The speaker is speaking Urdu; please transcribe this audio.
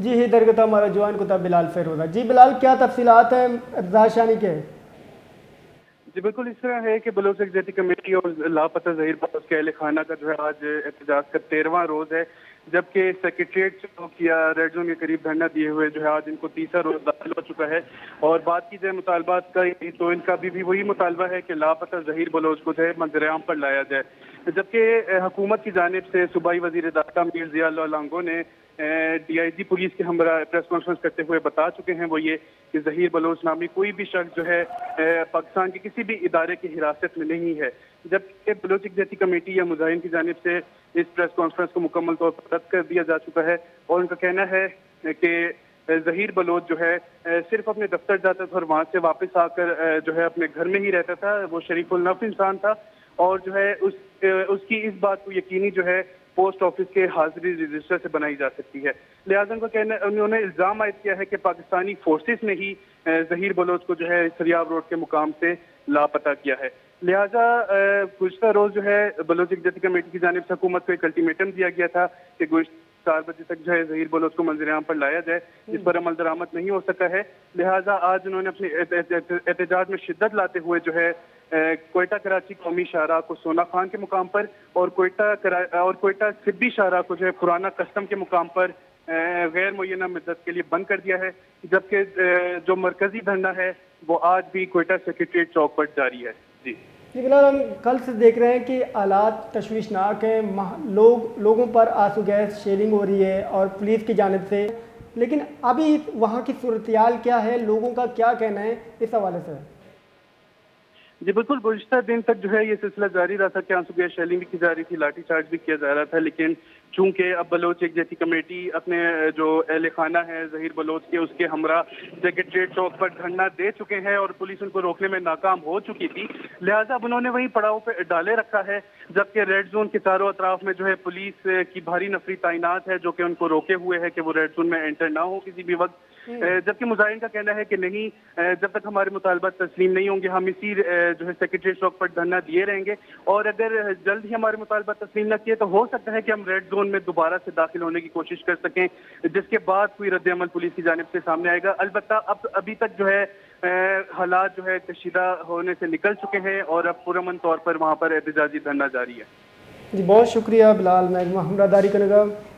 جی ہی درگتہ ہمارا جوان کتا بلال فیروزہ۔ جی بلال، کیا تفصیلات ہیں اعتزاز شانی کے؟ جی بالکل اس طرح ہے کہ بلوچ یکجہتی کمیٹی اور لاپتہ ظہیر بلوچ کے اہل خانہ کا جو ہے آج احتجاج کا 13واں روز ہے، جبکہ سیکریٹریٹ چوک یا ریڈ زون کے قریب دھرنا دیے ہوئے جو ہے آج ان کو تیسرا روز داخل ہو چکا ہے۔ اور بات کی جائے مطالبات کا تو ان کا بھی وہی مطالبہ ہے کہ لاپتہ ظہیر بلوچ کو جو ہے منظر عام پر لایا جائے، جبکہ حکومت کی جانب سے صوبائی وزیر داخلہ میر ضیاء اللہ لانگو نے ڈی آئی جی پولیس کے ہمراہ پریس کانفرنس کرتے ہوئے بتا چکے ہیں وہ یہ کہ ظہیر بلوچ نامی کوئی بھی شخص جو ہے پاکستان کے کسی بھی ادارے کی حراست میں نہیں ہے، جبکہ بلوچ یکجہتی کمیٹی یا مظاہرین کی جانب سے اس پریس کانفرنس کو مکمل طور پر رد کر دیا جا چکا ہے۔ اور ان کا کہنا ہے کہ ظہیر بلوچ جو ہے صرف اپنے دفتر جاتا تھا اور وہاں سے واپس آ کر جو ہے اپنے گھر میں ہی رہتا تھا، وہ شریف النفس انسان تھا، اور جو ہے اس کی اس بات کو یقینی جو ہے پوسٹ آفس کے حاضری رجسٹر سے بنائی جا سکتی ہے۔ لہٰذا انہوں نے الزام عائد کیا ہے کہ پاکستانی فورسز نے ہی ظہیر بلوچ کو جو ہے سریاب روڈ کے مقام سے لاپتہ کیا ہے۔ لہٰذا گزشتہ روز جو ہے بلوچ یکجہتی کمیٹی کی جانب سے حکومت کو ایک الٹیمیٹم دیا گیا تھا کہ گزشتہ 4 بجے تک جو ہے ظہیر بلوچ کو منظر عام پر لایا جائے، جس پر عمل درآمد نہیں ہو سکا ہے۔ لہٰذا آج انہوں نے اپنے احتجاج میں شدت لاتے ہوئے جو ہے کوئٹہ کراچی قومی شاہراہ کو سونا خان کے مقام پر اور کوئٹہ سبی شاہراہ کو جو ہے پرانا کسٹم کے مقام پر غیر معینہ مدت کے لیے بند کر دیا ہے، جبکہ جو مرکزی دھرنا ہے وہ آج بھی کوئٹہ سیکریٹریٹ چوک پر جاری ہے۔ جی بلال، ہم کل سے دیکھ رہے ہیں کہ حالات تشویشناک ہیں، لوگوں پر آنسو گیس شیلنگ ہو رہی ہے اور پولیس کی جانب سے، لیکن ابھی وہاں کی صورتحال کیا ہے، لوگوں کا کیا کہنا ہے اس حوالے سے؟ جی بالکل، گزشتہ دن تک جو ہے یہ سلسلہ جاری رہا تھا کہ آنسو گیس شیلنگ بھی کی جا رہی تھی، لاٹھی چارج بھی کیا جا رہا تھا، لیکن چونکہ اب بلوچ یکجہتی کمیٹی اپنے جو اہل خانہ ہے ظہیر بلوچ کے اس کے ہمراہ سیکریٹریٹ چوک پر دھرنا دے چکے ہیں اور پولیس ان کو روکنے میں ناکام ہو چکی تھی، لہٰذا اب انہوں نے وہی پڑاؤ پہ ڈالے رکھا ہے، جبکہ ریڈ زون کے چاروں اطراف میں جو ہے پولیس کی بھاری نفری تعینات ہے جو کہ ان کو روکے ہوئے ہے کہ وہ ریڈ زون میں انٹر نہ ہو کسی بھی وقت، جبکہ مظاہرین کا کہنا ہے کہ نہیں، جب تک ہمارے مطالبات تسلیم نہیں ہوں گے ہم اسی جو ہے سیکریٹریٹ چوک پر دھرنا دیے رہیں گے، اور اگر جلد ہی ہمارے مطالبات تسلیم نہ کیے تو ہو سکتا ہے کہ ہم ریڈ زون میں دوبارہ سے داخل ہونے کی کوشش کر سکیں، جس کے بعد کوئی رد عمل پولیس کی جانب سے سامنے آئے گا۔ البتہ ابھی تک جو ہے حالات جو ہے کشیدہ ہونے سے نکل چکے ہیں اور اب پرامن طور پر وہاں پر احتجاجی دھرنا جاری ہے۔ جی بہت شکریہ بلال، میں ہمراہ داری کرے گا۔